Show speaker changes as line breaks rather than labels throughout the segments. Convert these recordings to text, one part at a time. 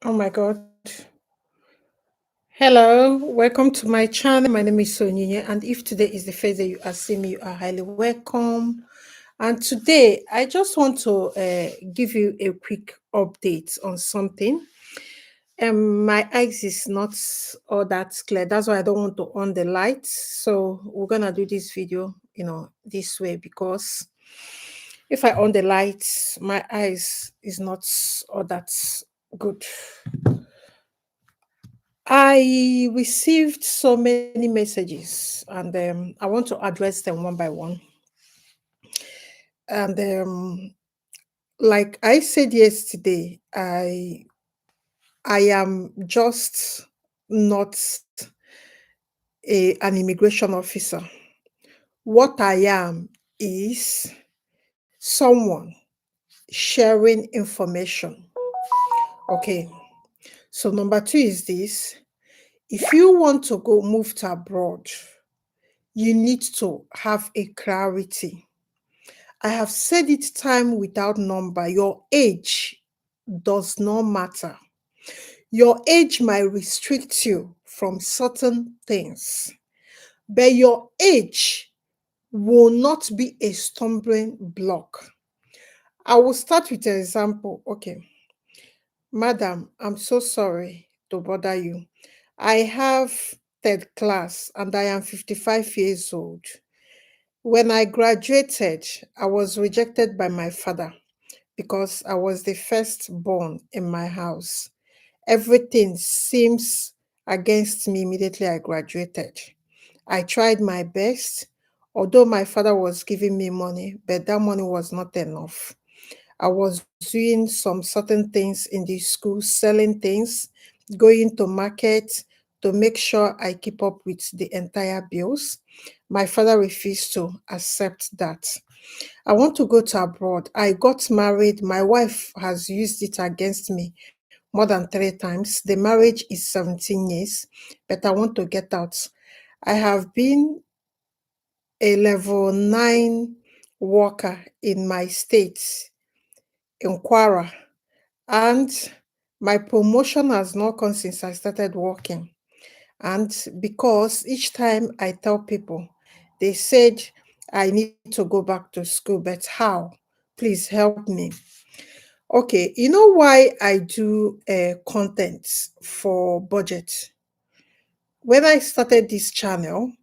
Oh my God. Hello, welcome to my channel. My name is Onyinye, and if today is the first day you are seeing me, you are highly welcome. And today, I just want to give you a quick update on something. My eyes is not all that clear. That's why I don't want to on the lights. So we're gonna do this video, this way because if I on the lights, my eyes is not all that good. I received so many messages and I want to address them one by one. And like I said yesterday, I am just not an immigration officer. What I am is someone sharing information. Okay. So number two is this. If you want to go move to abroad, you need to have a clarity. I have said it time without number. Your age does not matter. Your age might restrict you from certain things, but your age will not be a stumbling block. I will start with an example. Okay, madam, I'm so sorry to bother you. I have third class and I am 55 years old. When I graduated, I was rejected by my father because I was the firstborn in my house. Everything seems against me immediately I graduated. I tried my best, although my father was giving me money, but that money was not enough. I was doing some certain things in the school, selling things, going to market to make sure I keep up with the entire bills. My father refused to accept that. I want to go to abroad. I got married. My wife has used it against me more than 3 times. The marriage is 17 years, but I want to get out. I have been a level 9 worker in my state, in Kwara, and my promotion has not come since I started working. And because each time I tell people, they said I need to go back to school, but how? Please help me. Okay, you know why I do content for budget? When I started this channel,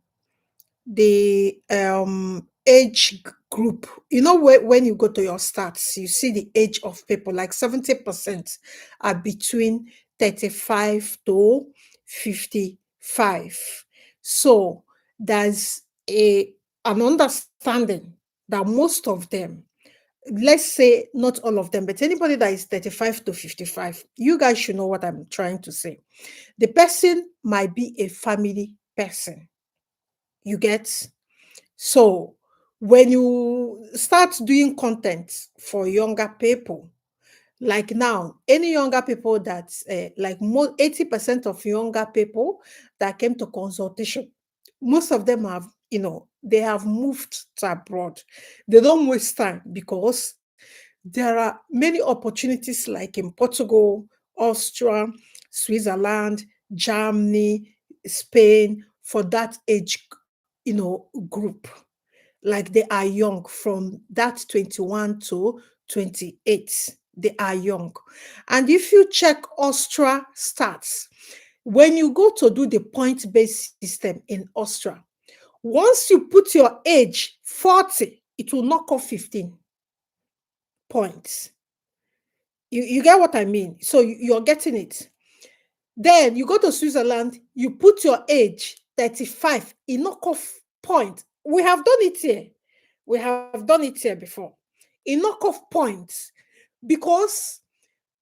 the age group, when you go to your stats, you see the age of people, like 70% are between 35 to 55. So there's a an understanding that most of them, let's say not all of them, but anybody that is 35 to 55, you guys should know what I'm trying to say. The person might be a family person. You get? So when you start doing content for younger people, like now, any younger people that, like 80% of younger people that came to consultation, most of them have, they have moved to abroad. They don't waste time because there are many opportunities like in Portugal, Austria, Switzerland, Germany, Spain for that age, group. Like they are young from that 21 to 28. They are young. And if you check Austria stats, when you go to do the point-based system in Austria, once you put your age 40, it will knock off 15 points. You get what I mean? So you're getting it. Then you go to Switzerland, you put your age 35, a knockoff point. We have done it here. We have done it here before. A knockoff point. Because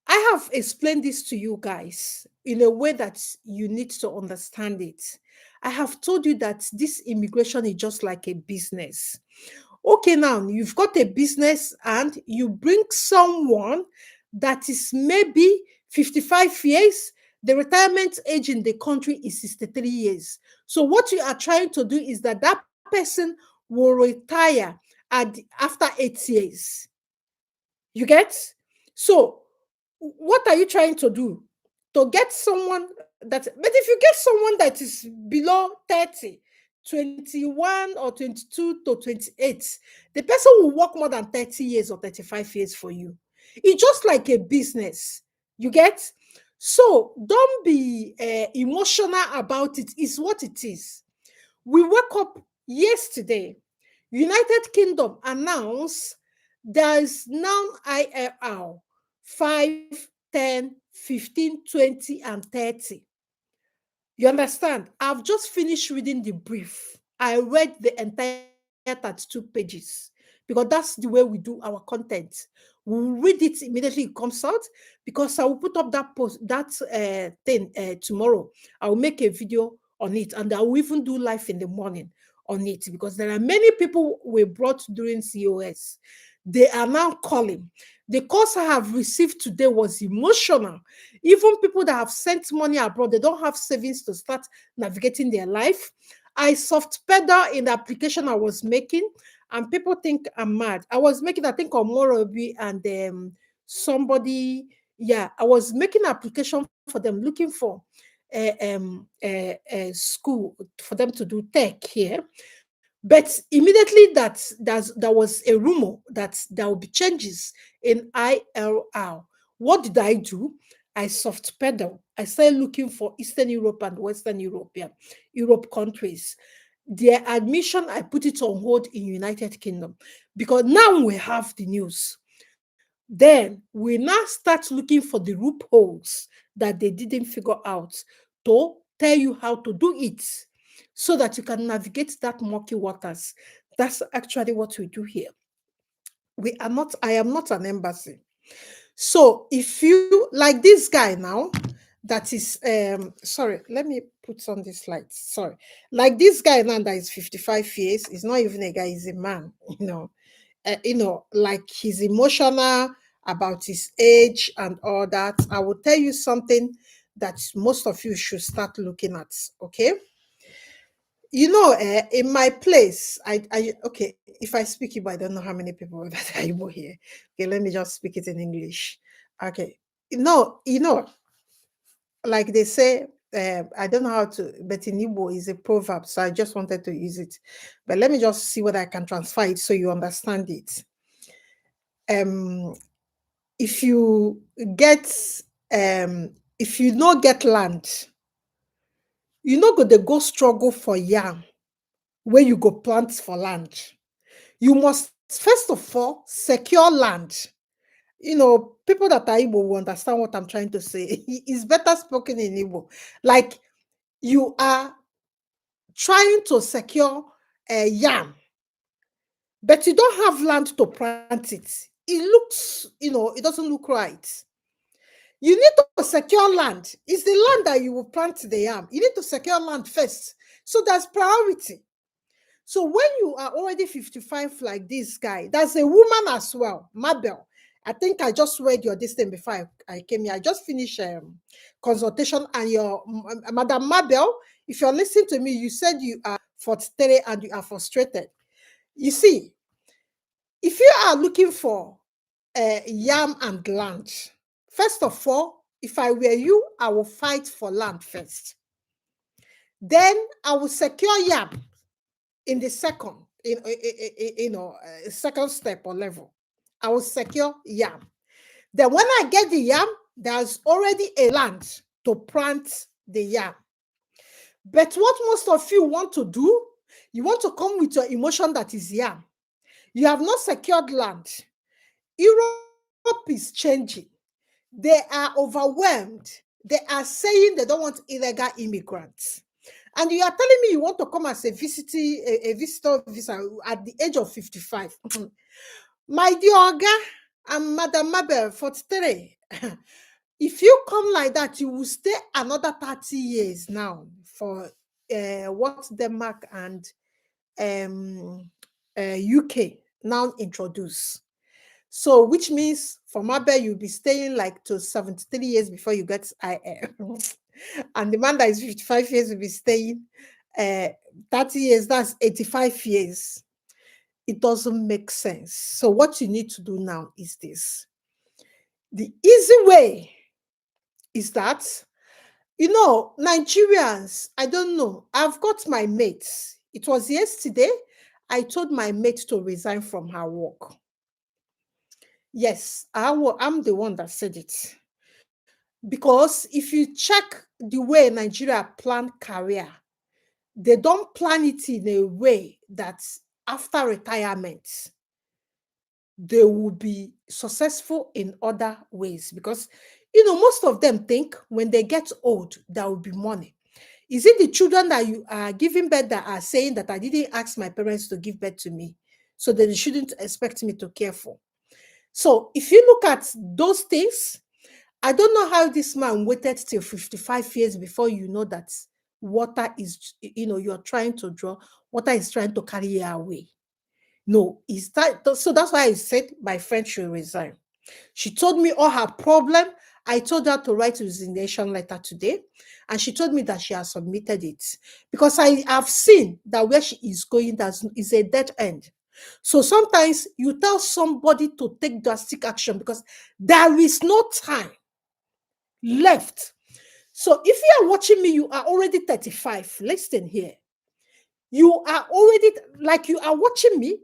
I have explained this to you guys in a way that you need to understand it. I have told you that this immigration is just like a business. Okay, now you've got a business and you bring someone that is maybe 55 years. The retirement age in the country is 63 years. So what you are trying to do is that that person will retire after 8 years. You get? So what are you trying to do? to get someone but if you get someone that is below 30, 21 or 22 to 28, the person will work more than 30 years or 35 years for you. It's just like a business. You get? So don't be emotional about it. It's what it is. We woke up yesterday. United Kingdom announced there is now ILR 5, 10, 15, 20, and 30. You understand? I've just finished reading the brief. I read the entire 32 pages because that's the way we do our content. We'll read it immediately it comes out because I will put up that post, that thing tomorrow. I'll make a video on it and I will even do live in the morning on it because there are many people we brought during COS. They are now calling. The calls I have received today was emotional. Even people that have sent money abroad, they don't have savings to start navigating their life. I soft pedal in the application I was making, and people think I'm mad. I was making, I think, on Morobi and somebody, yeah, I was making an application for them looking for a school for them to do tech here. But immediately there was a rumor that there will be changes in ILR. What did I do? I soft pedal. I started looking for Eastern Europe and Western European Europe countries. Their admission, I put it on hold in United Kingdom because now we have the news. Then we now start looking for the loopholes that they didn't figure out to tell you how to do it so that you can navigate that murky waters. That's actually what we do here. I am not an embassy. So if you like this guy now, that is sorry, let me put on this light. Sorry. Like this guy now that is 55 years, he's not even a guy, he's a man, like he's emotional about his age and all that. I will tell you something that most of you should start looking at. Okay. In my place, okay, if I speak Igbo, I don't know how many people that are Igbo here. Okay, let me just speak it in English. Okay. No, like they say, I don't know how to, but in Igbo is a proverb, so I just wanted to use it. But let me just see whether I can transfer it so you understand it. If you get if you no get land, you no go dey go struggle for yam where you go plant for land. You must first of all secure land. People that are Igbo will understand what I'm trying to say. It's better spoken in Igbo. Like you are trying to secure a yam, but you don't have land to plant it. It looks, it doesn't look right. You need to secure land. It's the land that you will plant the yam. You need to secure land first. So that's priority. So when you are already 55 like this guy, there's a woman as well, Mabel. I think I just read your this thing before I came here. I just finished consultation and your Madam Mabel, if you're listening to me, you said you are 43 and you are frustrated. You see, if you are looking for yam and land, first of all, if I were you, I will fight for land first. Then I will secure yam in the second, second step or level. I will secure yam. Then when I get the yam, there's already a land to plant the yam. But what most of you want to do, you want to come with your emotion that is yam. You have not secured land. Europe is changing. They are overwhelmed. They are saying they don't want illegal immigrants. And you are telling me you want to come as a visitor visa at the age of 55. My dear Oga and Madam Mabel, 43. If you come like that, you will stay another 30 years now for what Denmark and UK now introduce. So, which means for Mabel, you'll be staying like to 73 years before you get IL. And the man that is 55 years will be staying 30 years, that's 85 years. It doesn't make sense. So, what you need to do now is this. The easy way is that, you know, Nigerians, I don't know. I've got my mates. It was yesterday. I told my mate to resign from her work. Yes, I'm the one that said it. Because if you check the way Nigeria plan career, they don't plan it in a way that after retirement, they will be successful in other ways. Because, you know, most of them think when they get old, there will be money. Is it the children that you are giving birth that are saying that I didn't ask my parents to give birth to me, so that they shouldn't expect me to care for? So if you look at those things, I don't know how this man waited till 55 years before you know that water is, you know, you're trying to draw, water is trying to carry you away. No, is that so? That's why I said my friend should resign. She told me all her problem. I told her to write a resignation letter today, and she told me that she has submitted it because I have seen that where she is going that is a dead end. So sometimes you tell somebody to take drastic action because there is no time left. So if you are watching me, you are already 35. Listen here. You are already like you are watching me,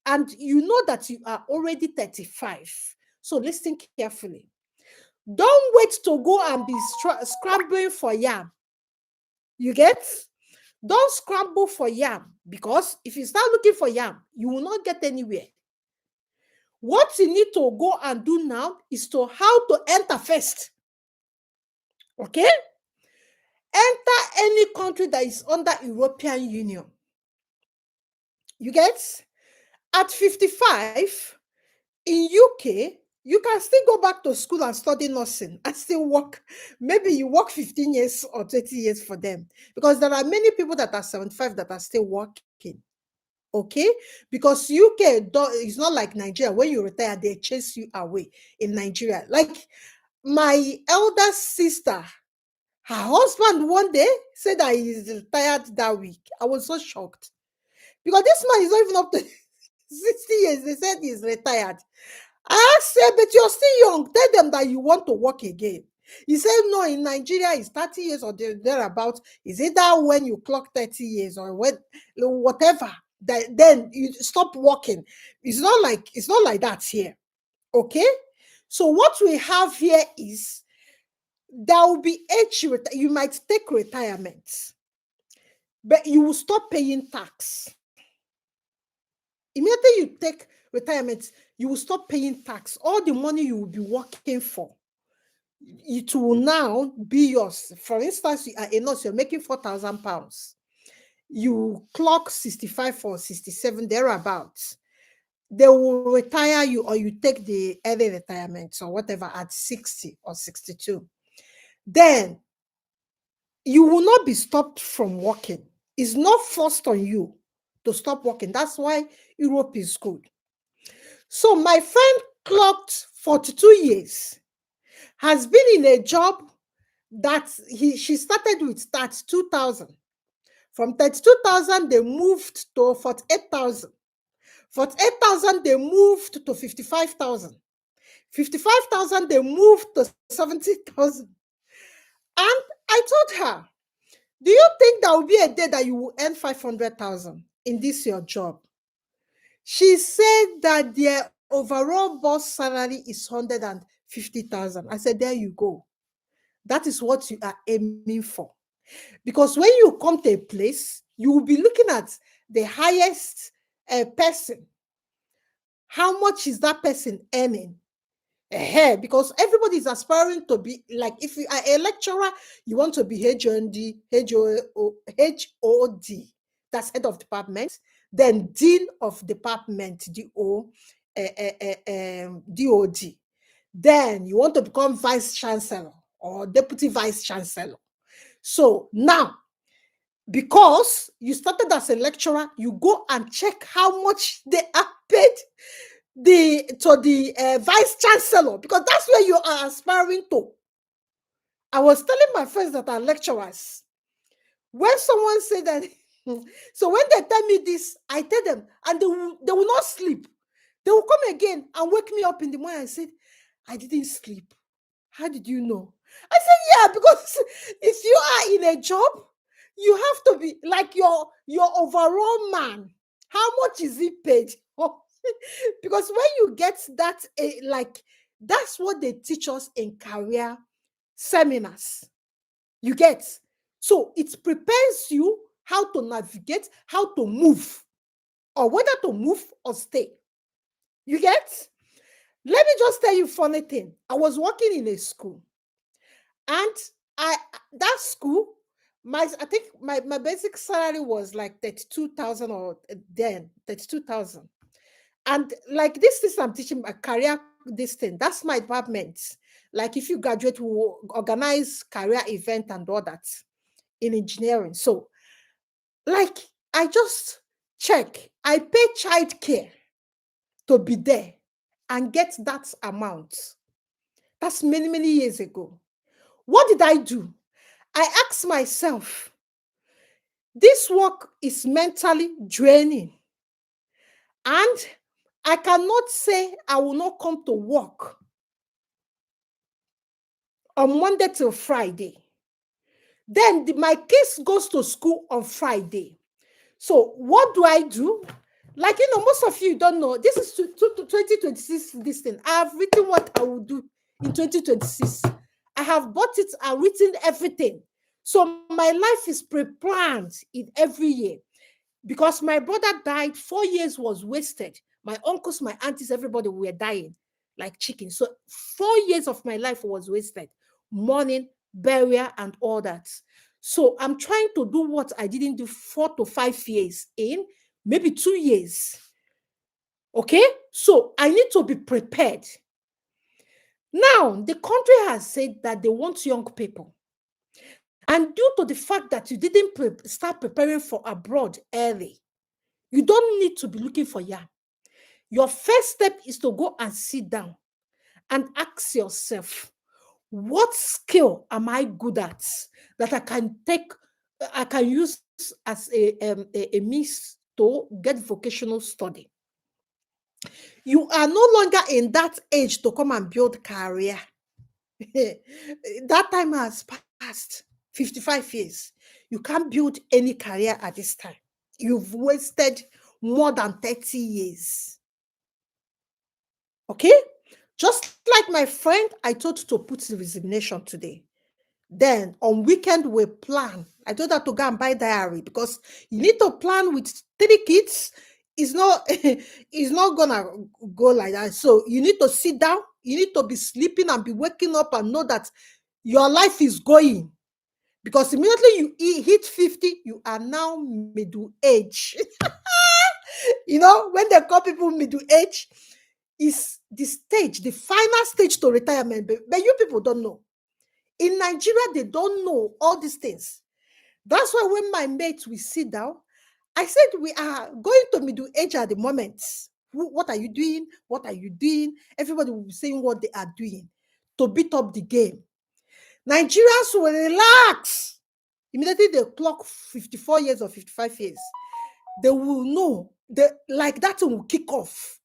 and you know that you are already 35. So listen carefully. Don't wait to go and be scrambling for yam. You get? Don't scramble for yam because if you start looking for yam, you will not get anywhere. What you need to go and do now is to how to enter first. Okay? Enter any country that is under European Union. You get? At 55, in UK, you can still go back to school and study nursing and still work. Maybe you work 15 years or 20 years for them because there are many people that are 75 that are still working. Okay, because UK is not like Nigeria. When you retire, they chase you away in Nigeria. Like my elder sister, her husband one day said that he's retired that week. I was so shocked because this man is not even up to 60 years. They said he's retired. I asked her, but you're still young. Tell them that you want to work again. He said, no, in Nigeria, it's 30 years or thereabout. Is it that when you clock 30 years or when whatever, that then you stop working? It's not like that here. Okay? So what we have here is there will be age, you might take retirement, but you will stop paying tax. Immediately you take retirement, you will stop paying tax. All the money you will be working for, it will now be yours. For instance, you are a nurse, you're making £4,000. You clock 65 or 67, thereabouts. They will retire you, or you take the early retirement or whatever at 60 or 62. Then you will not be stopped from working. It's not forced on you to stop working. That's why Europe is good. So my friend clocked 42 years, has been in a job that she started with 32,000. From 32,000, they moved to 48,000. 48,000, they moved to 55,000. 55,000, they moved to 70,000. And I told her, do you think there will be a day that you will earn 500,000 in this your job? She said that their overall boss salary is 150,000. I said, there you go. That is what you are aiming for. Because when you come to a place, you will be looking at the highest person. How much is that person earning? Because everybody is aspiring to be like, if you are a lecturer, you want to be HOD, HOD, that's head of department, then dean of department, DOD. Then you want to become vice chancellor or deputy vice chancellor. So now, because you started as a lecturer, you go and check how much they are paid the vice chancellor, because that's where you are aspiring to. I was telling my friends that are lecturers, when someone said that, so when they tell me this, I tell them, and they will not sleep. They will come again and wake me up in the morning and say, I didn't sleep. How did you know? I said, yeah, because if you are in a job, you have to be like your overall man. How much is he paid? Because when you get that, like that's what they teach us in career seminars. You get, so it prepares you how to navigate, how to move, or whether to move or stay. You get? Let me just tell you funny thing. I was working in a school, and I that school, I think my basic salary was like 32,000, or then 32,000. And like this I'm teaching a career this thing. That's my department. Like if you graduate, we will organize career event and all that in engineering. So like I just check. I pay childcare to be there and get that amount. That's many, many years ago. What did I do? I asked myself, this work is mentally draining, and I cannot say I will not come to work on Monday till Friday. Then my kids goes to school on Friday. So what do I do? Like, most of you don't know, this is to 2026, this thing. I have written what I will do in 2026. I have bought it and written everything. So my life is pre-planned in every year. Because my brother died, 4 years was wasted. My uncles, my aunties, everybody were dying like chicken. So 4 years of my life was wasted. Mourning, burial, and all that. So I'm trying to do what I didn't do 4 to 5 years in maybe 2 years. Okay? So I need to be prepared. Now, the country has said that they want young people. And due to the fact that you didn't start preparing for abroad early, you don't need to be looking for yam. Your first step is to go and sit down and ask yourself, what skill am I good at that I can use as a means to get vocational study? You are no longer in that age to come and build career. That time has passed, 55 years. You can't build any career at this time. You've wasted more than 30 years. Okay? Just like my friend, I told to put the resignation today. Then on weekend, we plan. I told her to go and buy diary because you need to plan with 3 kids. It's not, it's not gonna go like that. So you need to sit down, you need to be sleeping and be waking up and know that your life is going. Because immediately you hit 50, you are now middle age. When they call people middle age, is the stage, the final stage to retirement. But you people don't know. In Nigeria, they don't know all these things. That's why when my mates we sit down, I said we are going to middle age at the moment. What are you doing? What are you doing? Everybody will be saying what they are doing to beat up the game. Nigerians will relax. Immediately they clock 54 years or 55 years. They will know. Like that will kick off.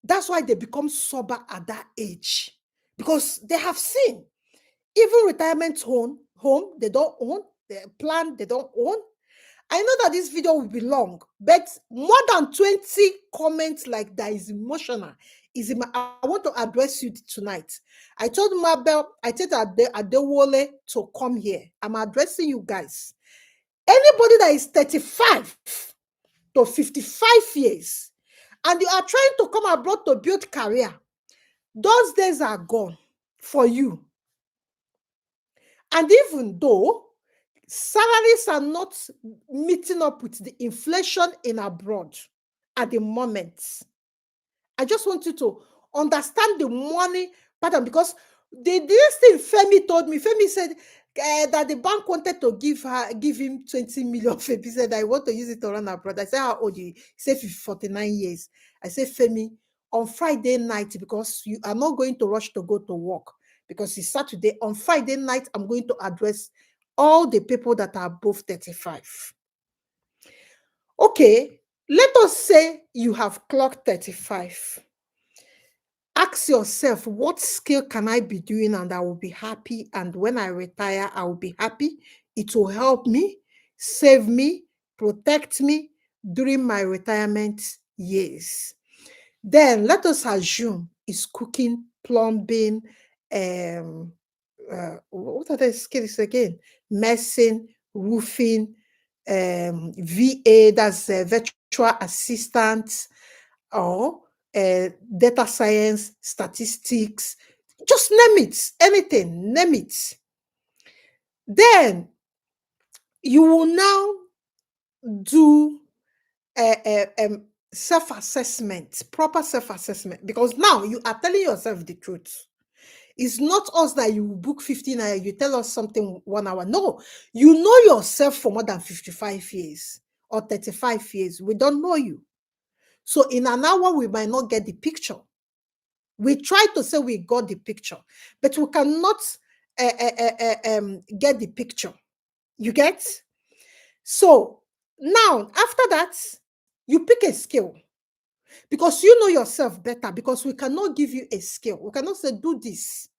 That's why they become sober at that age. Because they have seen. Even retirement home, they don't own. The plan, they don't own. I know that this video will be long, but more than 20 comments like that is emotional. I want to address you tonight. I told Mabel, I told Adewole to come here. I'm addressing you guys. Anybody that is 35 to 55 years and you are trying to come abroad to build career, those days are gone for you. And even though salaries are not meeting up with the inflation in abroad at the moment, I just want you to understand the money pattern, because this thing Femi told me, Femi said that the bank wanted to give him 20 million. Femi said, I want to use it to run abroad. I said, how old are you? He said 49 years. I said, Femi, on Friday night, because you are not going to rush to go to work, because it's Saturday, on Friday night, I'm going to address all the people that are above 35. Okay, let us say you have clocked 35. Ask yourself, what skill can I be doing and I will be happy? And when I retire, I will be happy. It will help me, save me, protect me during my retirement years. Then let us assume it's cooking, plumbing, um, what are the skills again? Medicine, roofing, VA, that's virtual assistant, or data science, statistics, just name it, anything, name it. Then you will now do self-assessment, proper self-assessment, because now you are telling yourself the truth. It's not us that you book 15 hours, you tell us something 1 hour. No, you know yourself for more than 55 years or 35 years. We don't know you. So in an hour, we might not get the picture. We try to say we got the picture, but we cannot get the picture. You get? So now, after that, you pick a skill because you know yourself better, because we cannot give you a skill. We cannot say, do this.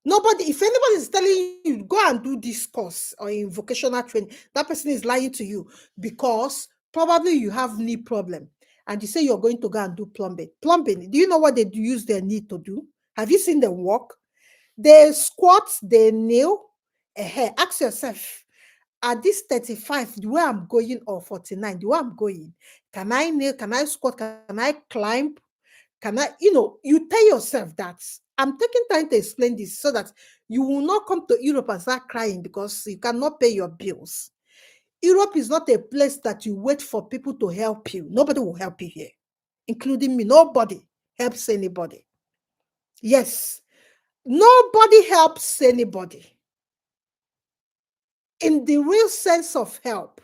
Nobody, if anybody is telling you, go and do this course or in vocational training, that person is lying to you because probably you have knee problem and you say you're going to go and do plumbing. Plumbing, do you know what they use their knee to do? Have you seen them walk? They squat, they kneel. Ask yourself, at this 35, the way I'm going, or 49, the way I'm going, can I kneel? Can I squat? Can I climb? Can I, you tell yourself that. I'm taking time to explain this so that you will not come to Europe and start crying because you cannot pay your bills. Europe is not a place that you wait for people to help you. Nobody will help you here, including me. Nobody helps anybody. Yes, nobody helps anybody. In the real sense of help,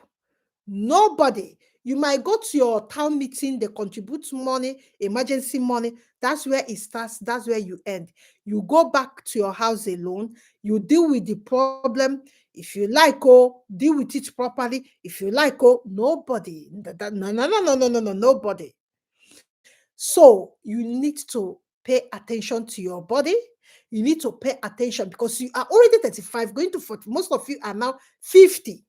nobody. You might go to your town meeting, they contribute money, emergency money. That's where it starts, that's where you end. You go back to your house alone, you deal with the problem. If you like, oh, deal with it properly. If you like, oh, nobody. No, no, no, no, no, no, no, nobody. So you need to pay attention to your body. You need to pay attention because you are already 35, going to 40. Most of you are now 50.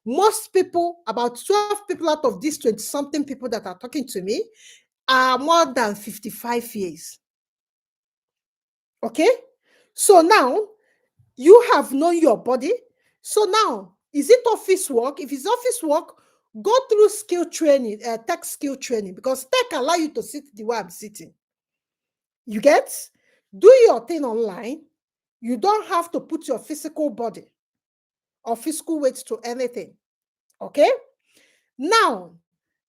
Most people, about 12 people out of these 20 something people that are talking to me, are more than 55 years. Okay? So now you have known your body. So now, is it office work? If it's office work, go through skill training, tech skill training, because tech allow you to sit the way I'm sitting. You get? Do your thing online. You don't have to put your physical body or physical weight to anything. Okay? Now,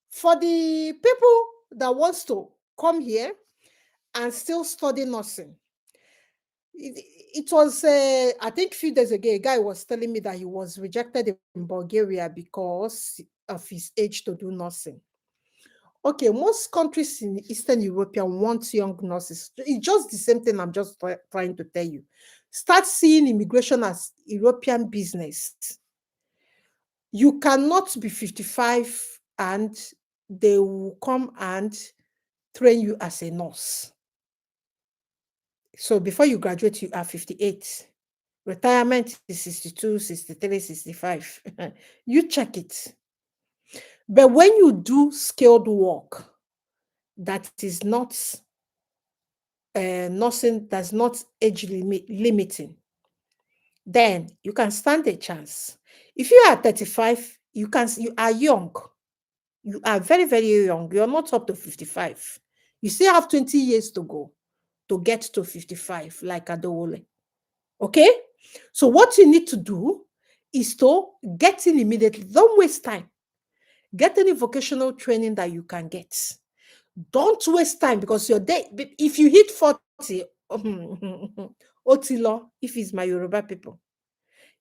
for the people that wants to come here and still study nursing, it was, I think a few days ago, a guy was telling me that he was rejected in Bulgaria because of his age to do nursing. Okay, most countries in Eastern Europe want young nurses. It's just the same thing I'm just trying to tell you. Start seeing immigration as European business. You cannot be 55 and they will come and train you as a nurse. So before you graduate, you are 58. Retirement is 62, 63, 65. You check it. But when you do skilled work that is not nursing, that's not age limiting, then you can stand a chance. If you are 35, you are young. You are very, very young. You're not up to 55. You still have 20 years to go to get to 55, like Adewole. Okay? So what you need to do is to get in immediately. Don't waste time. Get any vocational training that you can get. Don't waste time because your day, if you hit 40, Otilo, if it's my Yoruba people.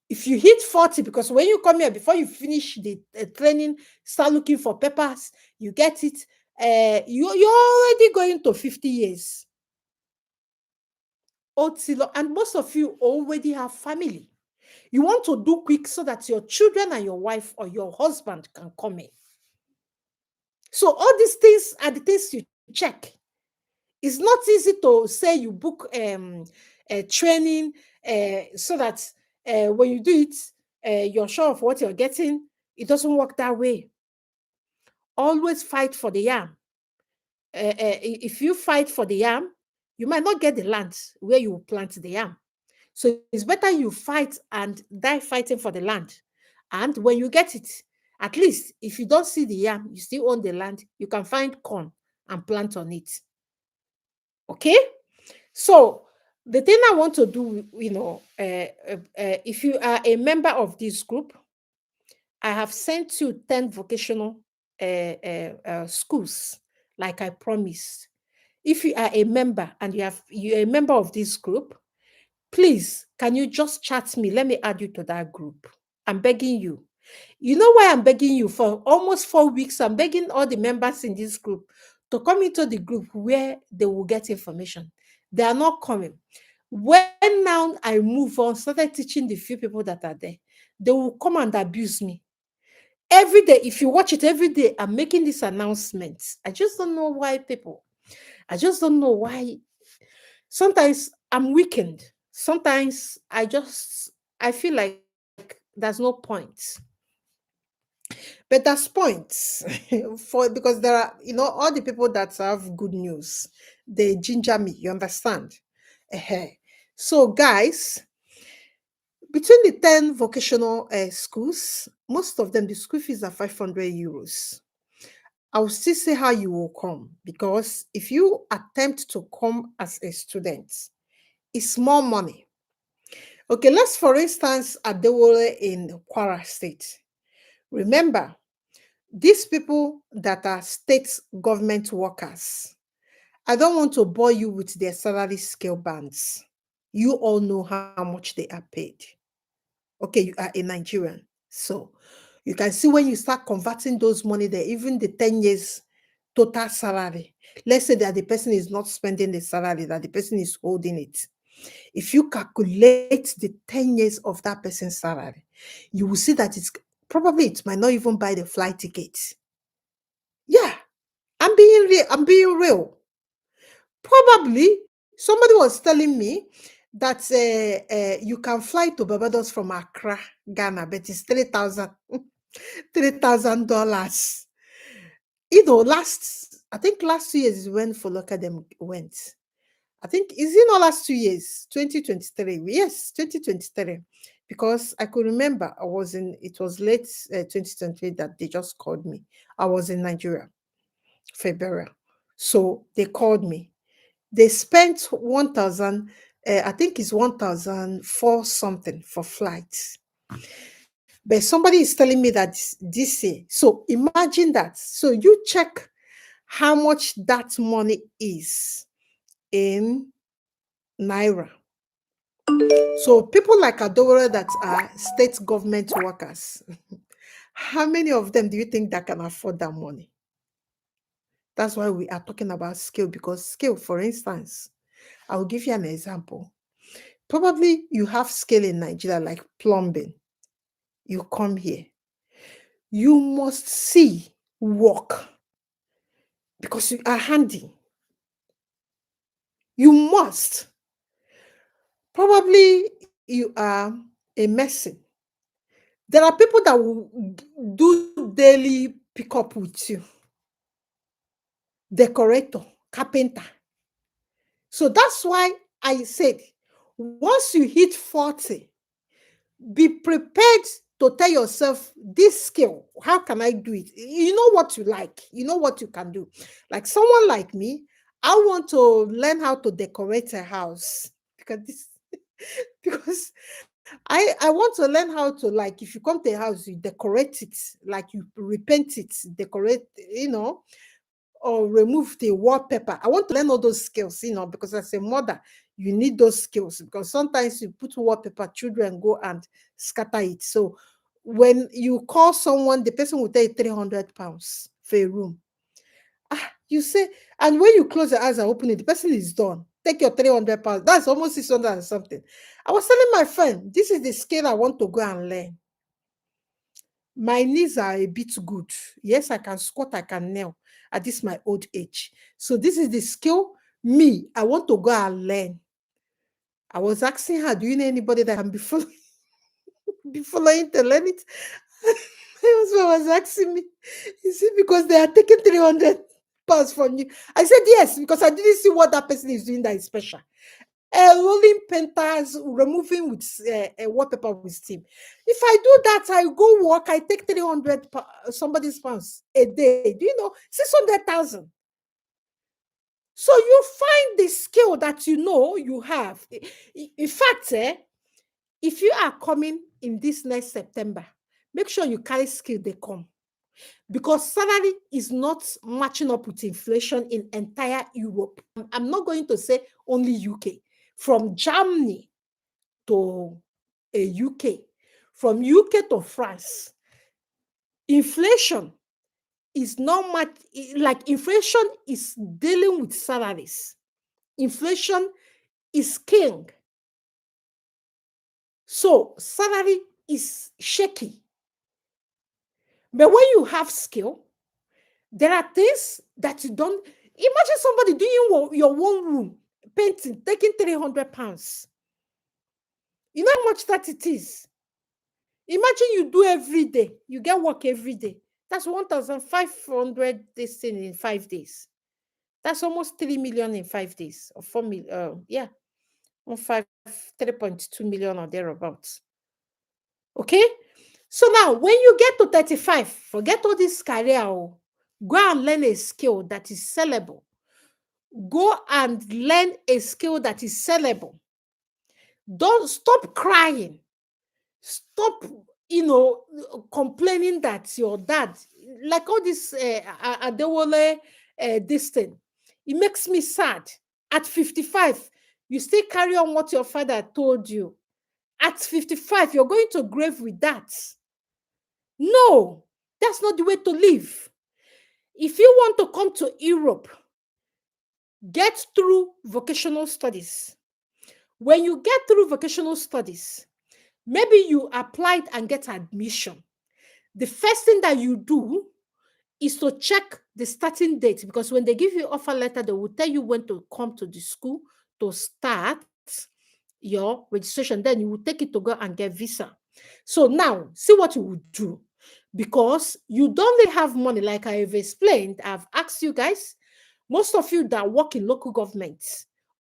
If you hit 40, because when you come here, before you finish the training, start looking for papers, you get it, you're already going to 50 years. Otilo, and most of you already have family. You want to do quick so that your children and your wife or your husband can come in. So all these things are the things you check. It's not easy to say you book a training so that when you do it, you're sure of what you're getting. It doesn't work that way. Always fight for the yam. If you fight for the yam, you might not get the land where you plant the yam. So it's better you fight and die fighting for the land. And when you get it, at least if you don't see the yam, you still own the land, you can find corn and plant on it. Okay? So the thing I want to do, if you are a member of this group, I have sent you 10 vocational schools, like I promised. If you are a member and you're a member of this group, please, can you just chat me? Let me add you to that group. I'm begging you. You know why I'm begging you? For almost 4 weeks, I'm begging all the members in this group to come into the group where they will get information. They are not coming. When now I move on, started teaching the few people that are there, they will come and abuse me. Every day, if you watch it every day, I'm making these announcements. I just don't know why people. I just don't know why. Sometimes I'm weakened. Sometimes I feel like there's no point. But that's points for because there are all the people that have good news. They ginger me. You understand? Ehen. So guys, between the 10 vocational schools, most of them the school fees are 500 euros. I will still say how you will come because if you attempt to come as a student, it's more money. Okay, let's for instance Adewole in Kwara State. Remember, these people that are state government workers, I don't want to bore you with their salary scale bands. You all know how much they are paid. Okay, you are a Nigerian. So you can see when you start converting those money there, even the 10 years total salary. Let's say that the person is not spending the salary, that the person is holding it. If you calculate the 10 years of that person's salary, you will see that it might not even buy the flight ticket. Yeah, I'm being real. Probably somebody was telling me that you can fly to Barbados from Accra, Ghana, but it's 3,000 $3,000. I think last 2 years is when Foloka them went. I think is it not last 2 years, 2023? Yes, 2023. Because I could remember it was late 2023 that they just called me. I was in Nigeria, February. So they called me. They spent 1,000, I think it's 1,004 something for flights. But somebody is telling me that this year. So imagine that. So you check how much that money is in Naira. So people like Adora that are state government workers, how many of them do you think that can afford that money? That's why we are talking about skill, because skill, for instance, I will give you an example. Probably you have skill in Nigeria like plumbing. You come here. You must see work because you are handy. You must. Probably you are a mason. There are people that will do daily pickup with you. Decorator, carpenter. So that's why I said, once you hit 40, be prepared to tell yourself this skill. How can I do it? You know what you like, you know what you can do. Like someone like me, I want to learn how to decorate a house because I want to learn how to, like, if you come to a house, you decorate it, like you repaint it, decorate, or remove the wallpaper. I want to learn all those skills, because as a mother, you need those skills because sometimes you put wallpaper, children go and scatter it. So when you call someone, the person will tell you 300 pounds for a room. You say, and when you close your eyes and open it, the person is done. Take your 300 pounds. That's almost 600 and something. I was telling my friend, this is the skill I want to go and learn. My knees are a bit good. Yes, I can squat, I can kneel at this my old age. So this is the skill Me, I want to go and learn. I was asking her, do you know anybody that can be be following to learn it? My husband was asking me, is it because they are taking 300 pounds from you? I said yes, because I didn't see what that person is doing that is special. Rolling painters, removing with wallpaper with steam. If I do that, I go work, I take 300 somebody's pounds a day. Do you know 600,000? So you find the skill that you know you have. In fact, if you are coming in this next September, make sure you carry skill they come, because salary is not matching up with inflation in entire Europe. I'm not going to say only UK. From Germany to a UK, from UK to France, inflation is not much like inflation is dealing with salaries. Inflation is king. So salary is shaky. But when you have skill, there are things that you don't imagine somebody doing your one room, painting, taking 300 pounds. You know how much that it is? Imagine you do every day, you get work every day. That's 1,500 this thing in 5 days. That's almost 3 million in 5 days, or 4 million. Yeah, 3.2 million or thereabouts. Okay. So now, when you get to 35, forget all this career. Go and learn a skill that is sellable. Go and learn a skill that is sellable. Don't stop crying. Stop, complaining that your dad, like all this Adewale this thing. It makes me sad. At 55, you still carry on what your father told you. At 55, you're going to grave with that. No, that's not the way to live. If you want to come to Europe, get through vocational studies. When you get through vocational studies, maybe you applied and get admission. The first thing that you do is to check the starting date, because when they give you offer letter, they will tell you when to come to the school to start your registration. Then you will take it to go and get visa. So now, see what you would do. Because you don't really have money, like I have explained, I've asked you guys, most of you that work in local governments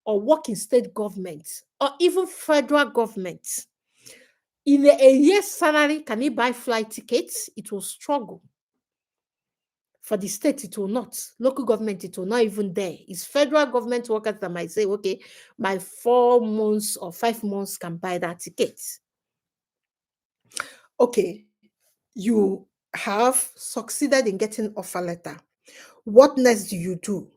or work in state governments or even federal governments, in a year's salary, can he buy flight tickets? It will struggle. For the state, it will not. Local government, it will not even there. It's federal government workers that might say, okay, my 4 months or 5 months can buy that ticket. Okay, you have succeeded in getting offer letter. What next do you do?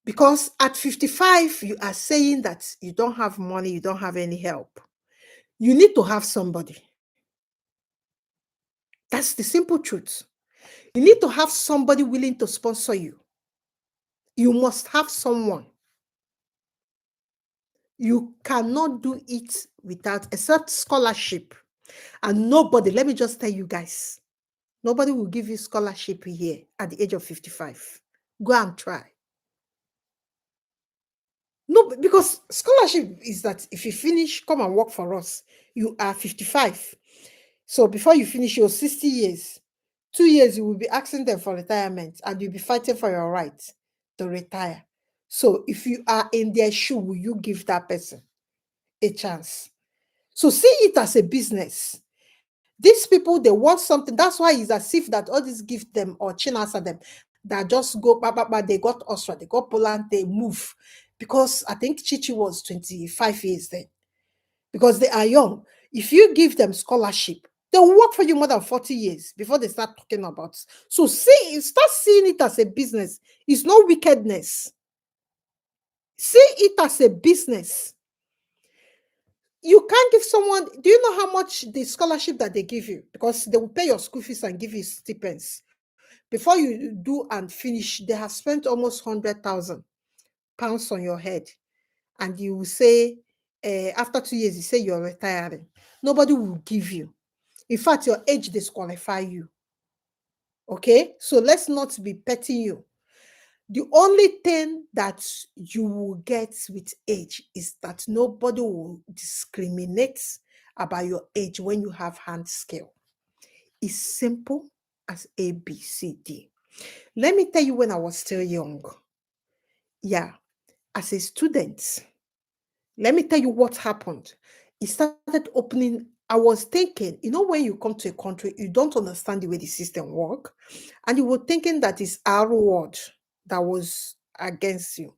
Because at 55, you are saying that you don't have money, you don't have any help. You need to have somebody. That's the simple truth. You need to have somebody willing to sponsor you. You must have someone. You cannot do it without, except scholarship. And nobody, let me just tell you guys, nobody will give you scholarship here at the age of 55. Go and try. No, because scholarship is that if you finish, come and work for us, you are 55. So before you finish your 60 years, 2 years, you will be asking them for retirement and you'll be fighting for your right to retire. So if you are in their shoe, will you give that person a chance? So see it as a business. These people, they want something. That's why it's as if that all these gift them or chinasa them that just go, they got Austria, they got Poland, they move. Because I think Chichi was 25 years then. Because they are young. If you give them scholarship, they will work for you more than 40 years before they start talking about. So start seeing it as a business. It's no wickedness. See it as a business. You can't give someone, do you know how much the scholarship that they give you? Because they will pay your school fees and give you stipends. Before you do and finish, they have spent almost 100,000 pounds on your head. And you will say, after 2 years, you say you're retiring. Nobody will give you. In fact, your age disqualify you. Okay? So let's not be petting you. The only thing that you will get with age is that nobody will discriminate about your age when you have hand skill. It's simple as ABCD. Let me tell you, when I was still young, yeah, as a student, let me tell you what happened. It started opening. I was thinking, when you come to a country, you don't understand the way the system work, and you were thinking that it's our word that was against you.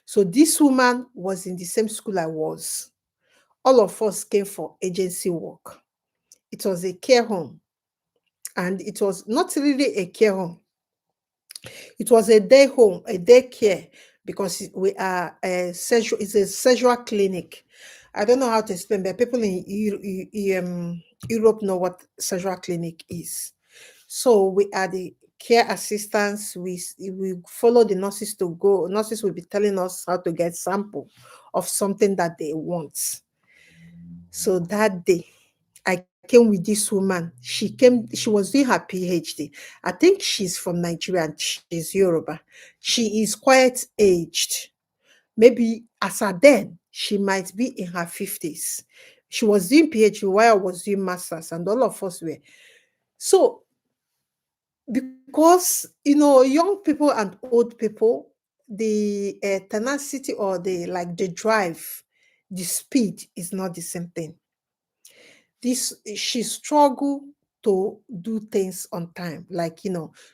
So this woman was in the same school I was. All of us came for agency work. It was a care home, and it was not really a care home. It was a day home, a daycare, because we are it's a sexual clinic. I don't know how to explain, but people in Europe know what sexual clinic is. So we are the care assistants. We follow the nurses to go. Nurses will be telling us how to get sample of something that they want. So that day, I came with this woman. She was doing her PhD. I think she's from Nigeria and she's Yoruba. She is quite aged. Maybe as her then, she might be in her 50s. She was doing PhD while I was doing masters, and all of us were. So, because young people and old people, the tenacity or the drive, the speed is not the same thing. This She struggle to do things on time. Like,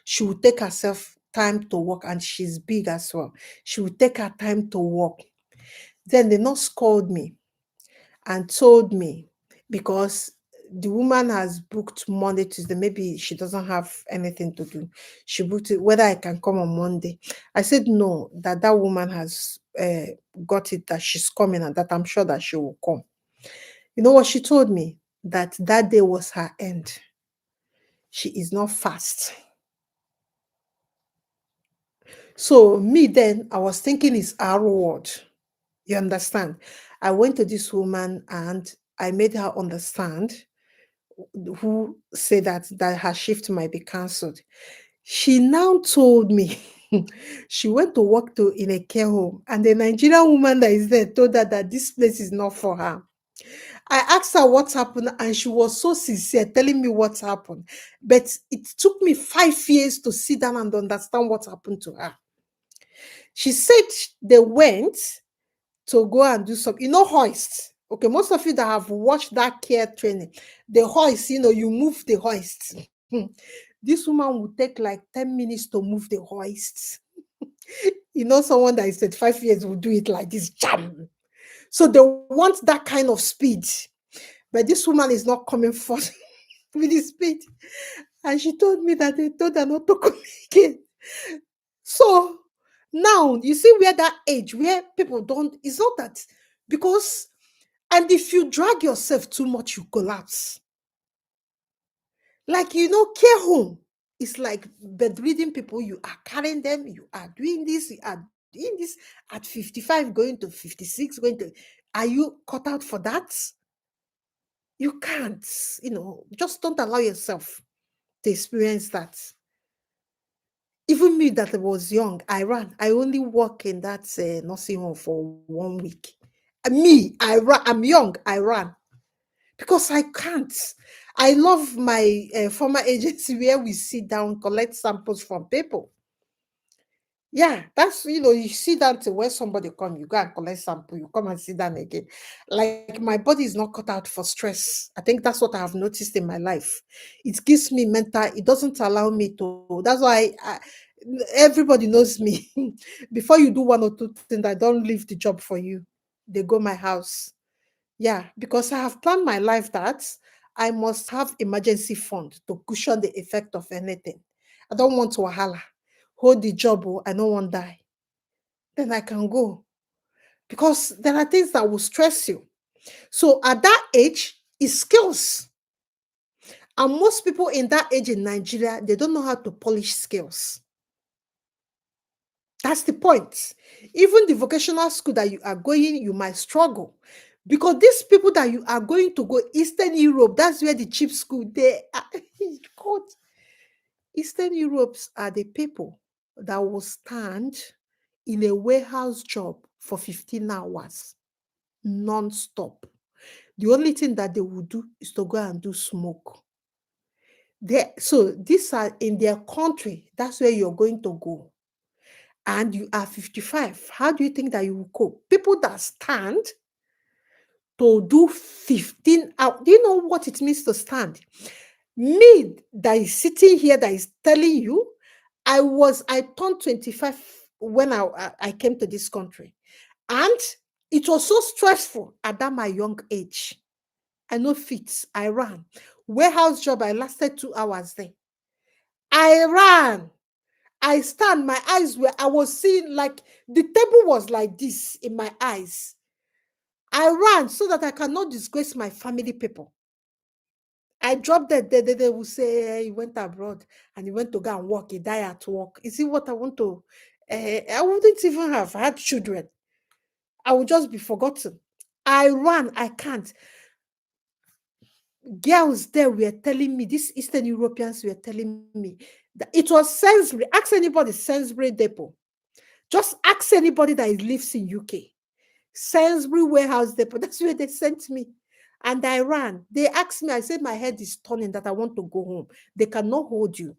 she would take herself time to work, and she's big as well. She would take her time to work. Then the nurse called me and told me, because the woman has booked Monday, Tuesday, maybe she doesn't have anything to do. She booked it whether I can come on Monday. I said no, that woman has got it, that she's coming, and that I'm sure that she will come. You know what she told me? That day was her end. She is not fast. So me then, I was thinking it's our word. You understand? I went to this woman and I made her understand, who said that her shift might be cancelled. She now told me she went to work in a care home, and the Nigerian woman that is there told her that this place is not for her. I asked her what happened, and she was so sincere telling me what happened. But it took me 5 years to sit down and understand what happened to her. She said they went to go and do some, hoist. Okay, most of you that have watched that care training, the hoist, you move the hoist. This woman would take like 10 minutes to move the hoist. Someone that is 35 years will do it like this, jam. So they want that kind of speed. But this woman is not coming forth with the speed. And she told me that they told her not to come again. So now you see where that age, where people don't, it's not that, because, and if you drag yourself too much, you collapse. Like, care home, it's like bedridden people. You are carrying them, you are doing this, you are doing this at 55, going to 56, are you cut out for that? You can't, just don't allow yourself to experience that. Even me that was young, I ran. I only work in that nursing home for 1 week. Me, I ran. I'm young, I ran. Because I can't. I love my former agency where we sit down, collect samples from people. Yeah, that's, you sit down till when somebody come, you go and collect sample, you come and sit down again. Like, my body is not cut out for stress. I think that's what I have noticed in my life. It gives me mental, it doesn't allow me to, that's why everybody knows me. Before you do one or two things, I don't leave the job for you. They go my house. Yeah, because I have planned my life that I must have emergency fund to cushion the effect of anything. I don't want to wahala. Hold the job, oh, I don't want die. Then I can go. Because there are things that will stress you. So at that age, it's skills. And most people in that age in Nigeria, they don't know how to polish skills. That's the point. Even the vocational school that you are going, you might struggle. Because these people that you are going to go, Eastern Europe, that's where the cheap school, they are. God, Eastern Europes are the people. that will stand in a warehouse job for 15 hours non-stop. The only thing that they will do is to go and do smoke. So these are in their country. That's where you're going to go. And you are 55. How do you think that you will cope? People that stand to do 15 hours. Do you know what it means to stand? Me that is sitting here that is telling you, I turned 25 when I came to this country. And it was so stressful at that my young age. I know fit. I ran. Warehouse job, I lasted 2 hours there. I ran. I stand, my eyes were, I was seeing like the table was like this in my eyes. I ran so that I cannot disgrace my family people. I dropped that they will say, he went abroad and he went to go and work, he died at work. You see what I want to? I wouldn't even have had children. I would just be forgotten. I ran, I can't. Girls there were telling me, these Eastern Europeans were telling me that it was Sainsbury. Ask anybody, Sainsbury Depot. Just ask anybody that lives in UK. Sainsbury Warehouse Depot. That's where they sent me. And I ran. They asked me, I said, my head is turning that I want to go home. They cannot hold you.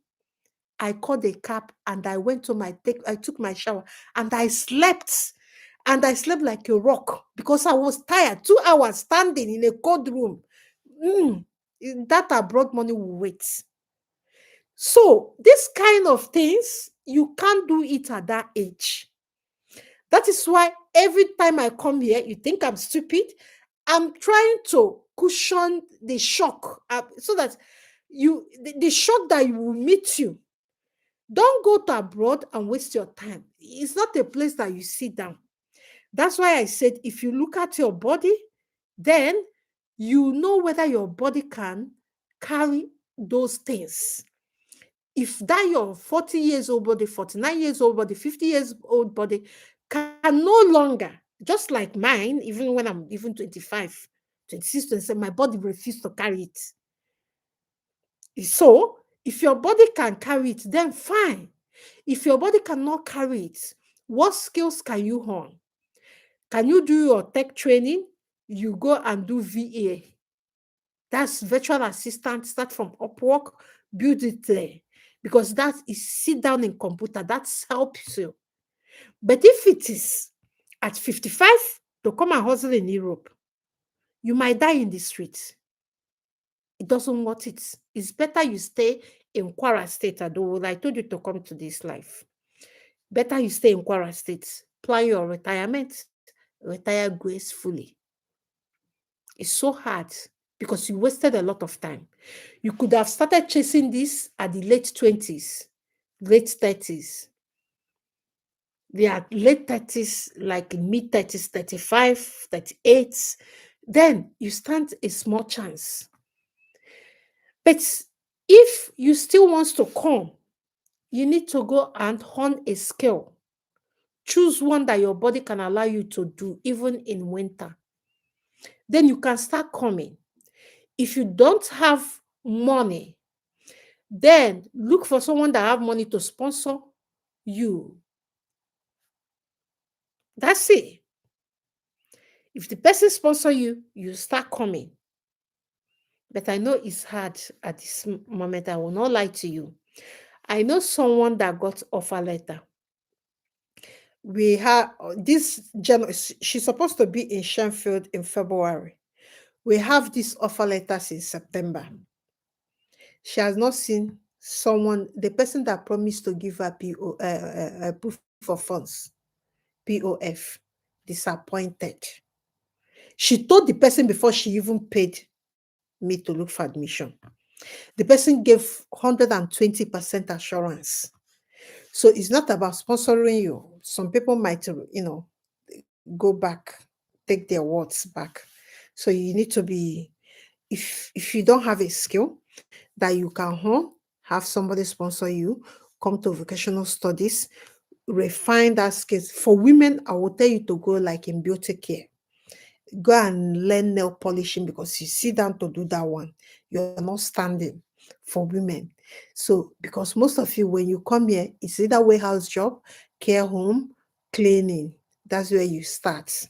I called a cab and I went to I took my shower and I slept. And I slept like a rock because I was tired. 2 hours standing in a cold room. That abroad money will wait. So this kind of things, you can't do it at that age. That is why every time I come here, you think I'm stupid. I'm trying to cushion the shock so that the shock that you will meet you. Don't go to abroad and waste your time. It's not a place that you sit down. That's why I said, if you look at your body, then you know whether your body can carry those things. If that your 40 years old body, 49 years old body, 50 years old body can no longer, just like mine, even when I'm even 25, 26, 27, my body refuses to carry it. So if your body can carry it, then fine. If your body cannot carry it, what skills can you hone? Can you do your tech training? You go and do VA. That's virtual assistant, start from Upwork, build it there. Because that is sit down in computer, that helps you. But if it is at 55 to come and hustle in Europe, you might die in the street. It doesn't want it. It's better you stay in Kwara State. Although I told you to come to this life. Better you stay in Kwara State. Plan your retirement. Retire gracefully. It's so hard because you wasted a lot of time. You could have started chasing this at the late 20s, late 30s. They are late 30s, like mid 30s, 35, 38. Then you stand a small chance. But if you still want to come, you need to go and hone a skill. Choose one that your body can allow you to do, even in winter. Then you can start coming. If you don't have money, then look for someone that have money to sponsor you. That's it. If the person sponsor you, you start coming. But I know it's hard at this moment. I will not lie to you. I know someone that got offer letter. We have this she's supposed to be in Sheffield in February. We have this offer letter since September. She has not seen someone, the person that promised to give her proof of funds, POF, disappointed. She told the person before she even paid me to look for admission. The person gave 120% assurance. So it's not about sponsoring you. Some people might, go back, take their words back. So you need to be, if you don't have a skill that you can hone, have somebody sponsor you, come to vocational studies, refine that skills. For women, I will tell you to go like in beauty care. Go and learn nail polishing because you sit down to do that one. You're not standing. for women. So, because most of you, when you come here, it's either warehouse job, care home, cleaning. That's where you start.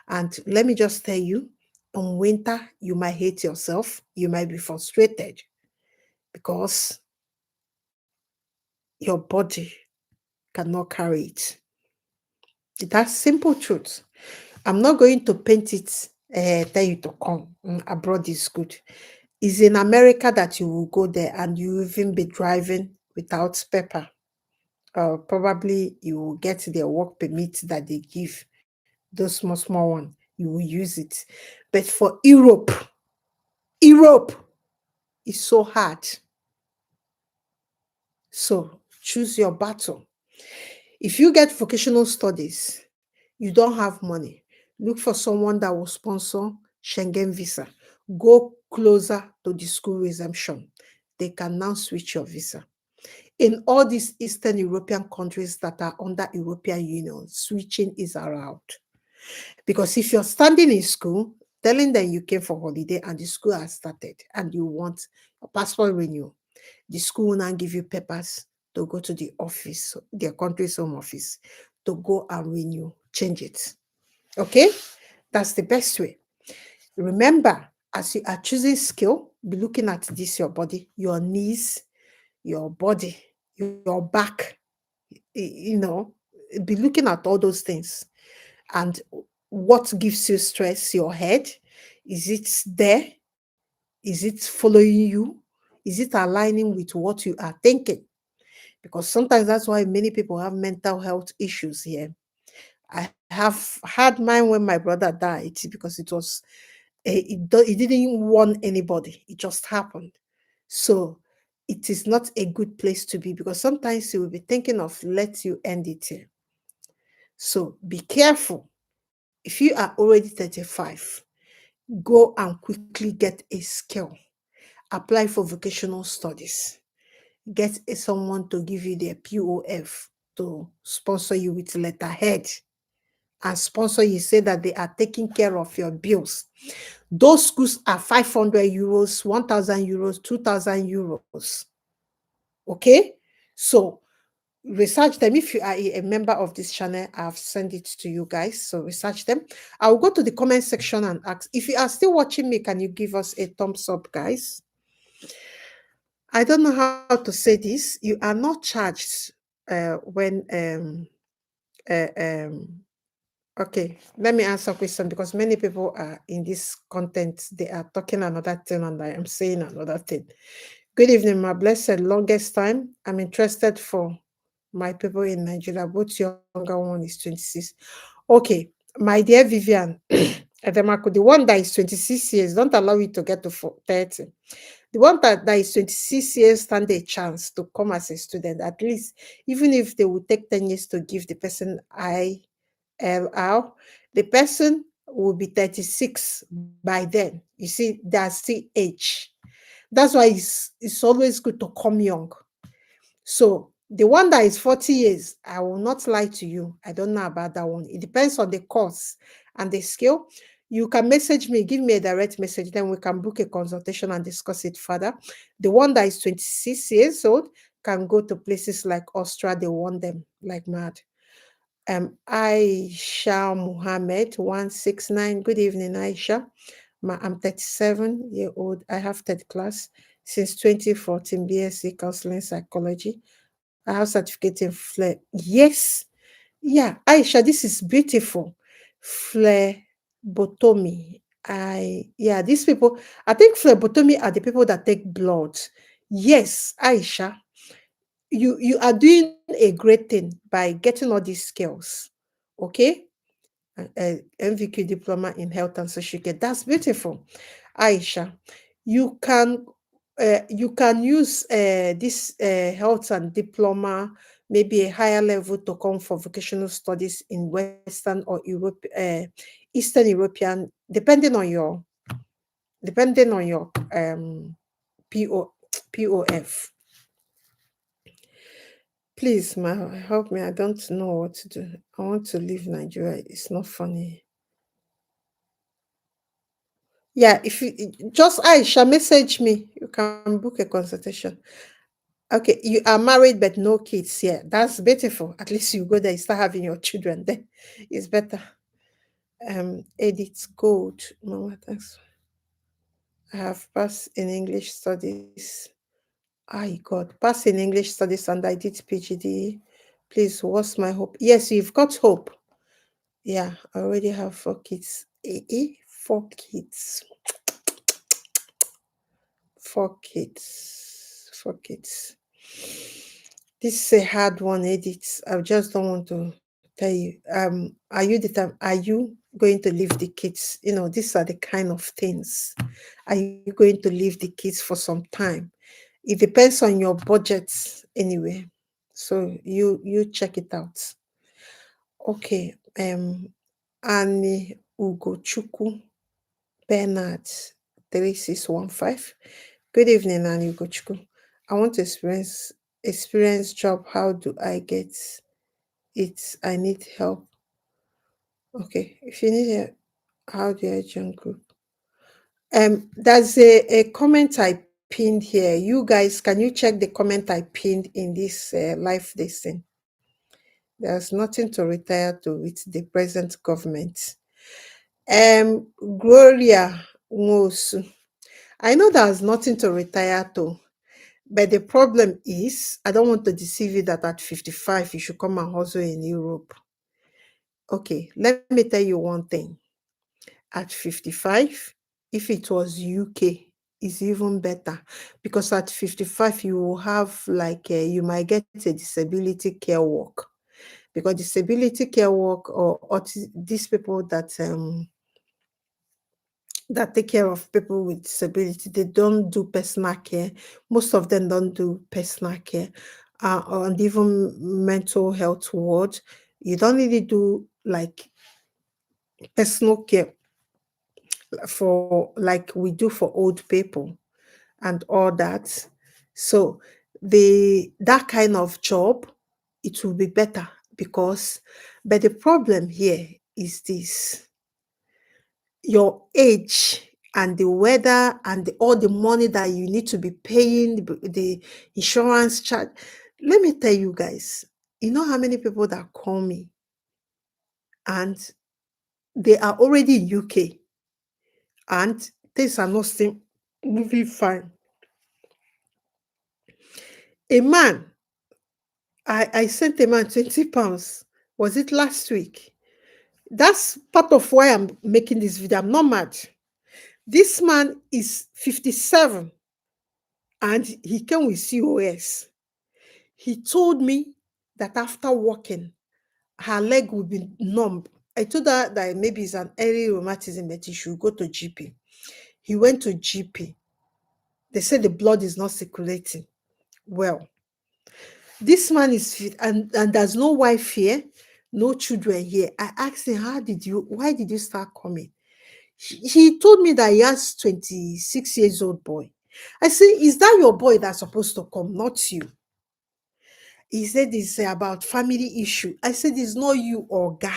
And let me just tell you, in winter, you might hate yourself, you might be frustrated because your body cannot carry it. That's simple truth. I'm not going to paint it, tell you to come. Abroad is good. It's in America that you will go there and you even be driving without paper. Probably you will get their work permit that they give, those small, small one. You will use it. But for Europe is so hard. So choose your battle. If you get vocational studies, you don't have money, look for someone that will sponsor Schengen visa. Go closer to the school resumption. They can now switch your visa. In all these Eastern European countries that are under European Union, switching is allowed. Because if you're standing in school, telling them you came for holiday and the school has started and you want a passport renewal, the school will now give you papers to go to the office, their country's home office, to go and renew, change it. Okay? That's the best way. Remember, as you are choosing skill, be looking at this, your body, your knees, your body, your back, be looking at all those things. And what gives you stress? Your head. Is it there? Is it following you? Is it aligning with what you are thinking? Because sometimes that's why many people have mental health issues here. I have had mine when my brother died because it didn't want anybody. It just happened. So it is not a good place to be because sometimes you will be thinking of let you end it here. So be careful. If you are already 35, go and quickly get a skill. Apply for vocational studies. Get someone to give you their POF to sponsor you with letterhead and sponsor you, say that they are taking care of your bills. Those schools are 500 euros, 1,000 euros, 2,000 euros. Okay? So research them. If you are a member of this channel, I've sent it to you guys. So research them. I'll go to the comment section and ask. If you are still watching me, can you give us a thumbs up, guys? I don't know how to say this. You are not charged when okay, let me answer a question because many people are in this content. They are talking another thing and I am saying another thing. Good evening, my blessed. Longest time. I'm interested for my people in Nigeria. Both younger one is 26. Okay, my dear Vivian, Edemako, the one that is 26 years, don't allow it to get to 30. The one that is 26 years stand a chance to come as a student, at least, even if they will take 10 years to give the person ILR, the person will be 36 by then. You see, that's still age. That's why it's always good to come young. So the one that is 40 years, I will not lie to you. I don't know about that one. It depends on the course and the skill. You can message me, give me a direct message, then we can book a consultation and discuss it further. The one that is 26 years old can go to places like Austria. They want them like mad. Aisha Muhammad 169. Good evening, Aisha. I'm 37-year-old. I have third class since 2014, BSc Counseling Psychology. I have certificate in flare. Yes. Yeah, Aisha, this is beautiful. Phlebotomy. These people, I think phlebotomy are the people that take blood. Yes, Aisha, you are doing a great thing by getting all these skills. Okay? MVQ diploma in health and social care. That's beautiful. Aisha, you can use this health and diploma, maybe a higher level, to come for vocational studies in Western or Europe, Eastern European, depending on your POF. Please, help me. I don't know what to do. I want to leave Nigeria. It's not funny. Yeah, if you just Aisha message me, you can book a consultation. Okay, you are married but no kids. Yeah, that's beautiful. At least you go there, you start having your children there. It's better. Edit gold. Mama, thanks. I have passed in English studies. I God, passed in English studies and I did PhD. Please, what's my hope? Yes, you've got hope. Yeah, I already have 4 kids. 4 kids. 4 kids. 4 kids. This is a hard one, Edith. I just don't want to tell you. Are you the time? Are you going to leave the kids? These are the kind of things. Are you going to leave the kids for some time? It depends on your budget anyway. So you check it out. Okay. Annie Ugochukwu Bernard 3615. Good evening, Annie Ugochukwu. I want to experience job. How do I get it? I need help. Okay. If you need help, how do I join group? There's a comment I pinned here. You guys, can you check the comment I pinned in this live lesson? There's nothing to retire to with the present government. Gloria Nwosu. I know there's nothing to retire to, but the problem is, I don't want to deceive you that at 55 you should come and hustle in Europe. Okay, let me tell you one thing. At 55, if it was UK, is even better, because at 55 you will have you might get a disability care work, because disability care work or these people that take care of people with disability, they don't do personal care. Most of them don't do personal care, and even mental health ward. You don't really do personal care for like we do for old people and all that. So that kind of job, it will be better, because but the problem here is this: your age and the weather and all the money that you need to be paying, the insurance charge. Let me tell you guys, you know how many people that call me and they are already in UK and things are not still moving fine. A man, I sent a man 20 pounds. Was it last week? That's part of why I'm making this video. I'm not mad. This man is 57 and he came with COS. He told me that after walking, her leg would be numb. I told her that maybe it's an early rheumatism, but he should go to GP. He went to GP. They said the blood is not circulating well. This man is fit, and there's no wife here, no children here. I asked him, why did you start coming? He told me that he has 26 years old boy. I said, is that your boy that's supposed to come, not you? He said it's about family issue. I said, it's not you, Oga.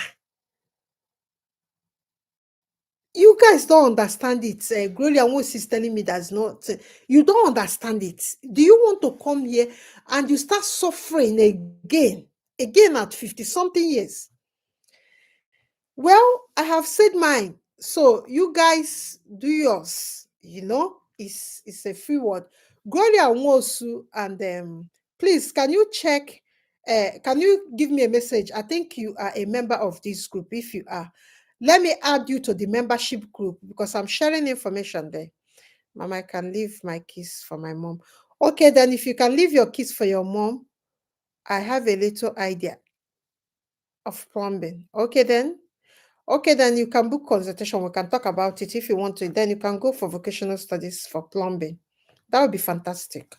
You guys don't understand it. Gloria Wos is telling me that's not. You don't understand it. Do you want to come here and you start suffering again at 50 something years? Well, I have said mine. So you guys do yours. It's a free word. Gloria Nwosu, and please, can you check? Can you give me a message? I think you are a member of this group. If you are, let me add you to the membership group, because I'm sharing information there. Mama, I can leave my keys for my mom. Okay, then if you can leave your keys for your mom, I have a little idea of plumbing. Okay, then you can book consultation. We can talk about it if you want to. Then you can go for vocational studies for plumbing. That would be fantastic.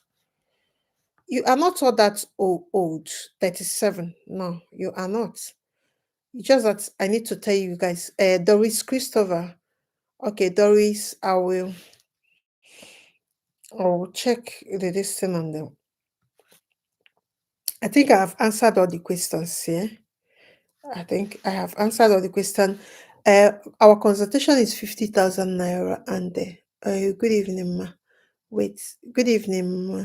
You are not all that old, 37. No, you are not. It's just that I need to tell you guys. Doris Christopher. Okay, Doris, I will check this thing on them. I think I have answered all the questions here. I think I have answered all the questions. Our consultation is 50,000 naira, and good evening, ma. Wait, good evening, ma.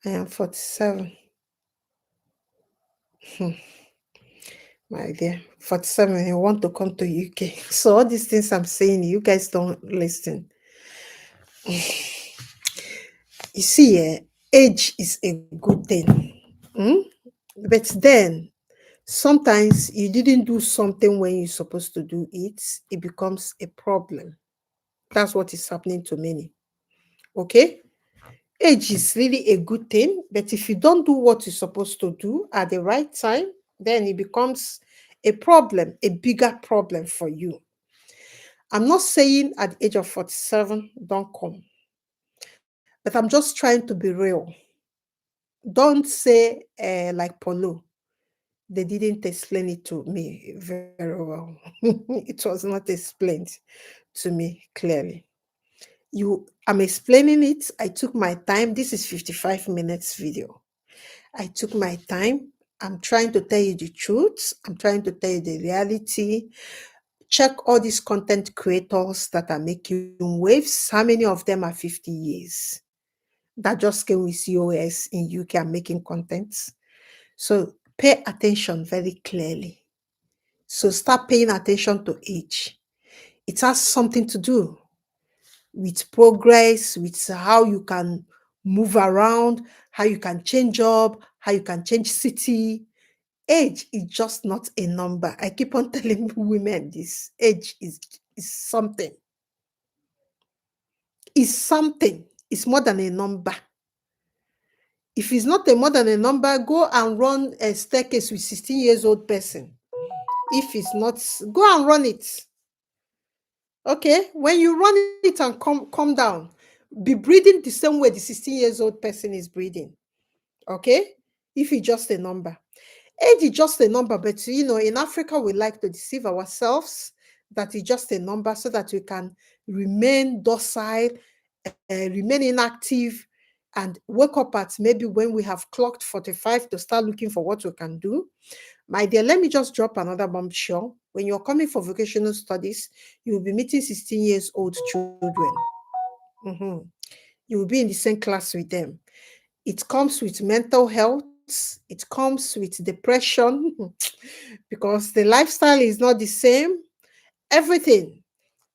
I am 47. Hmm, my dear, 47. You want to come to UK. So all these things I'm saying, you guys don't listen. You see, age is a good thing. Hmm? But then sometimes you didn't do something when you're supposed to do it, it becomes a problem. That's what is happening to many. Okay? Age is really a good thing, but if you don't do what you're supposed to do at the right time, then it becomes a problem, a bigger problem for you. I'm not saying at the age of 47, don't come, but I'm just trying to be real. Don't say like Polo. They didn't explain it to me very well. It was not explained to me clearly. I'm explaining it. I took my time. This is 55 minutes video. I took my time. I'm trying to tell you the truth. I'm trying to tell you the reality. Check all these content creators that are making waves. How many of them are 50 years? That just came with COS in UK and making content. So pay attention very clearly. So start paying attention to age. It has something to do with progress, with how you can move around, how you can change job, how you can change city. Age is just not a number. I keep on telling women this. Age is something. It's something. It's more than a number. If it's not a more than a number, go and run a staircase with 16 years old person. If it's not, go and run it. Okay? When you run it and come down, be breathing the same way the 16 years old person is breathing. Okay? If it's just a number. Age is just a number, but in Africa, we like to deceive ourselves that it's just a number so that we can remain docile, remain inactive, and wake up at maybe when we have clocked 45 to start looking for what we can do. My dear, let me just drop another bombshell. When you're coming for vocational studies, you will be meeting 16 years old children. Mhm. You will be in the same class with them. It comes with mental health, it comes with depression because the lifestyle is not the same. Everything.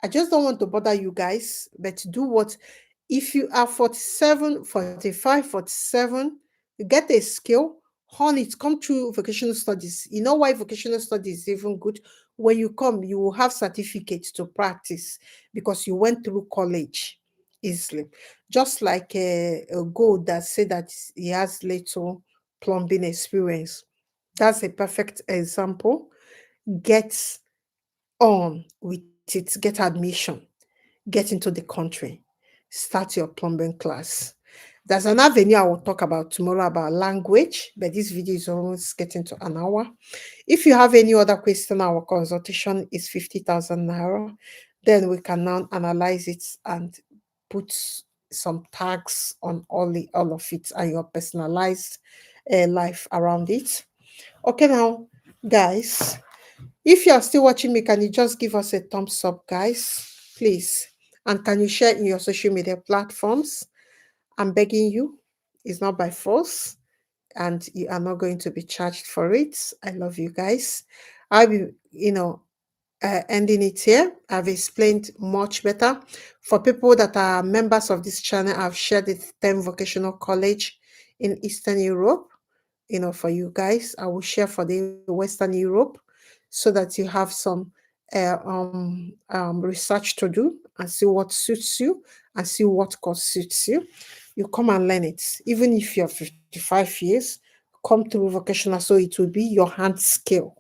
I just don't want to bother you guys, but do what if you are 47, 45, 47, you get a skill, hone it, come through vocational studies. You know why vocational studies is even good? When you come, you will have certificates to practice because you went through college easily. Just like a gold that said that he has little plumbing experience. That's a perfect example. Get on with it, get admission, get into the country, start your plumbing class. There's an avenue I will talk about tomorrow about language, but this video is almost getting to an hour. If you have any other question, our consultation is 50,000 naira. Then we can now analyze it and put some tags on all of it and your personalized life around it. Okay, now, guys, if you are still watching me, can you just give us a thumbs up, guys? Please. And can you share in your social media platforms? I'm begging you. It's not by force. And you are not going to be charged for it. I love you guys. I'll be, ending it here. I've explained much better. For people that are members of this channel, I've shared the 10 vocational college in Eastern Europe. For you guys, I will share for the Western Europe so that you have some research to do and see what suits you and see what course suits you. You come and learn it. Even if you're 55 years, come through vocational so it will be your hand skill.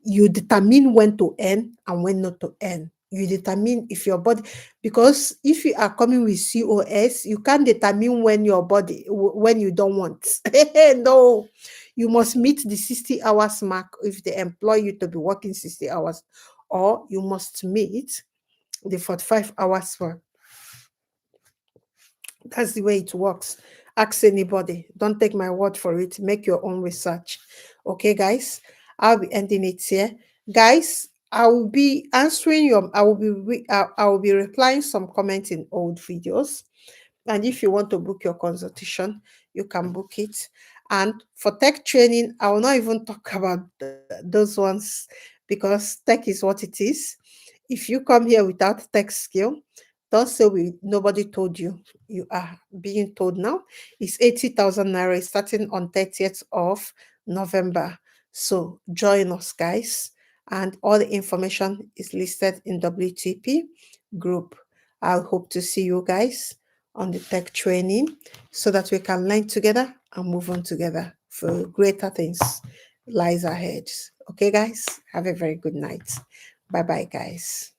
You determine when to earn and when not to earn. You determine if your body, because if you are coming with COS, you can't determine when your body, when you don't want. No, you must meet the 60 hours mark if they employ you to be working 60 hours, or you must meet the 45 hours work. That's the way it works. Ask anybody. Don't take my word for it. Make your own research. Okay, guys? I'll be ending it here. Guys, I will be answering your, I will be replying some comments in old videos. And if you want to book your consultation, you can book it. And for tech training, I will not even talk about those ones because tech is what it is. If you come here without tech skill, don't say nobody told you. You are being told now. It's 80,000 naira starting on 30th of November. So join us, guys. And all the information is listed in WTP group. I hope to see you guys on the tech training so that we can learn together and move on together for greater things lies ahead. Okay, guys, have a very good night. Bye bye, guys.